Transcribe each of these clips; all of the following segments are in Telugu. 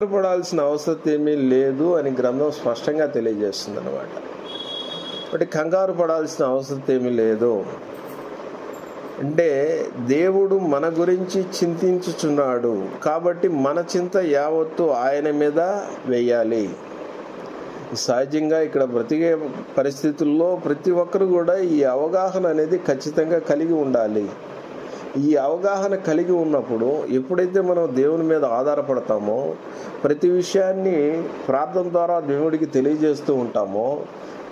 పడాల్సిన అవసరం ఏమీ లేదు అని గ్రంథం స్పష్టంగా తెలియజేస్తుంది అనమాట. బట్ కంగారు పడాల్సిన అవసరం ఏమీ లేదు అంటే దేవుడు మన గురించి చింతించుచున్నాడు కాబట్టి మన చింత యావత్తు ఆయన మీద వేయాలి. సహజంగా ఇక్కడ బ్రతికే పరిస్థితుల్లో ప్రతి ఒక్కరు కూడా ఈ అవగాహన అనేది ఖచ్చితంగా కలిగి ఉండాలి. ఈ అవగాహన కలిగి ఉన్నప్పుడు ఎప్పుడైతే మనం దేవుని మీద ఆధారపడతామో, ప్రతి విషయాన్ని ప్రార్థన ద్వారా దేవుడికి తెలియజేస్తూ ఉంటామో,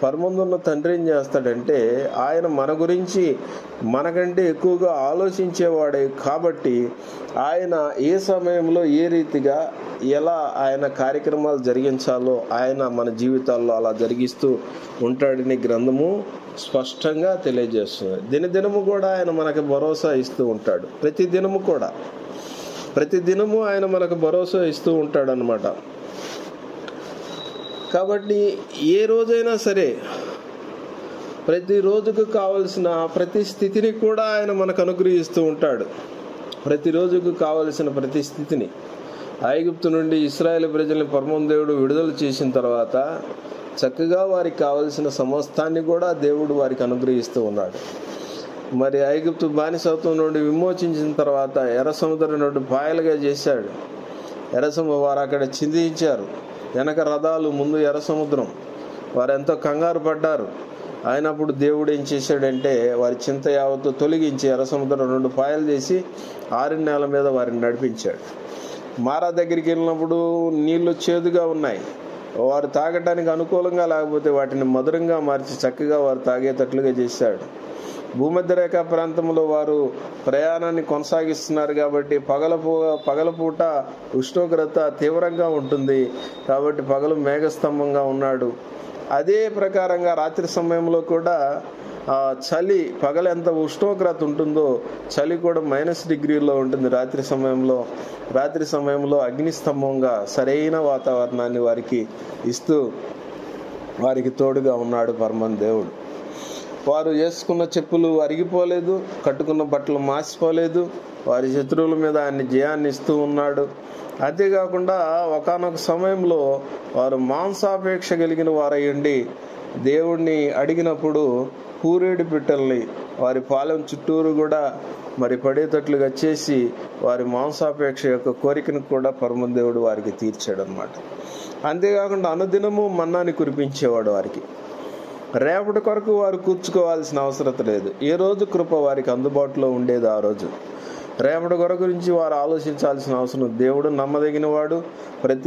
పరమందున్న తండ్రి ఏం చేస్తాడంటే ఆయన మన గురించి మనకంటే ఎక్కువగా ఆలోచించేవాడే కాబట్టి ఆయన ఏ సమయంలో ఏ రీతిగా ఎలా ఆయన కార్యక్రమాలు జరిగించాలో ఆయన మన జీవితాల్లో అలా జరిగిస్తూ ఉంటాడని గ్రంథము స్పష్టంగా తెలియజేస్తుంది. దినదినము కూడా ఆయన మనకు భరోసా ఇస్తూ ఉంటాడు. ప్రతిదినము ఆయన మనకు భరోసా ఇస్తూ ఉంటాడు అన్నమాట. కాబట్టి ఏ రోజైనా సరే ప్రతి రోజుకు కావలసిన ప్రతి స్థితిని కూడా ఆయన మనకు అనుగ్రహిస్తూ ఉంటాడు. ప్రతిరోజుకు కావలసిన ప్రతి స్థితిని ఐగుప్తు నుండి ఇశ్రాయేలు ప్రజల్ని పరమ దేవుడు విడుదల చేసిన తర్వాత చక్కగా వారికి కావలసిన సమస్తాన్ని కూడా దేవుడు వారికి అనుగ్రహిస్తూ ఉన్నాడు. మరి ఐగుప్తు బానిసత్వం నుండి విమోచించిన తర్వాత ఎర్ర సముద్రం నుండి పాయలుగా చేశాడు. వారు అక్కడ చిందించారు. వెనక రథాలు, ముందు ఎర్ర సముద్రం. వారు ఎంతో కంగారు పడ్డారు. అయినప్పుడు దేవుడు ఏం చేశాడంటే వారి చింత యావత్తు తొలగించి ఎర్ర సముద్రం 2 పాయలు చేసి ఆరిన నేల మీద వారిని నడిపించాడు. మారా దగ్గరికి వెళ్ళినప్పుడు నీళ్లు చేదుగా ఉన్నాయి. వారు తాగటానికి అనుకూలంగా లేకపోతే వాటిని మధురంగా మార్చి చక్కగా వారు తాగేటట్లుగా చేశాడు. భూమధ్యరేఖ ప్రాంతంలో వారు ప్రయాణాన్ని కొనసాగిస్తున్నారు కాబట్టి పగలపూట ఉష్ణోగ్రత తీవ్రంగా ఉంటుంది కాబట్టి పగలు మేఘస్తంభంగా ఉన్నాడు. అదే ప్రకారంగా రాత్రి సమయంలో కూడా చలి, పగలు ఎంత ఉష్ణోగ్రత ఉంటుందో చలి కూడా -డిగ్రీలో ఉంటుంది రాత్రి సమయంలో అగ్నిస్తంభంగా సరైన వాతావరణాన్ని వారికి ఇస్తూ వారికి తోడుగా ఉన్నాడు పరమ దేవుడు. వారు వేసుకున్న చెప్పులు అరిగిపోలేదు, కట్టుకున్న బట్టలు మాసిపోలేదు. వారి శత్రువుల మీద ఆయన జయాన్ని ఇస్తూ ఉన్నాడు. అంతేకాకుండా ఒకానొక సమయంలో వారు మాంసాపేక్ష కలిగిన వారయ్యండి దేవుణ్ణి అడిగినప్పుడు పూరేడు పిట్టల్ని వారి పాలెం చుట్టూరు కూడా మరి పడేటట్లుగా చేసి వారి మాంసాపేక్ష యొక్క కోరికను కూడా పరమ దేవుడు వారికి తీర్చాడు అన్నమాట. అంతేకాకుండా అనుదినము మన్నాని కురిపించేవాడు వారికి. రేపటి కొరకు వారు కూర్చుకోవాల్సిన అవసరం లేదు. ఏ రోజు కృప వారికి అందుబాటులో ఉండేది ఆ రోజు. రేపటి కొరకు గురించి వారు ఆలోచించాల్సిన అవసరం. దేవుడు నమ్మదగిన వాడు. ప్రతి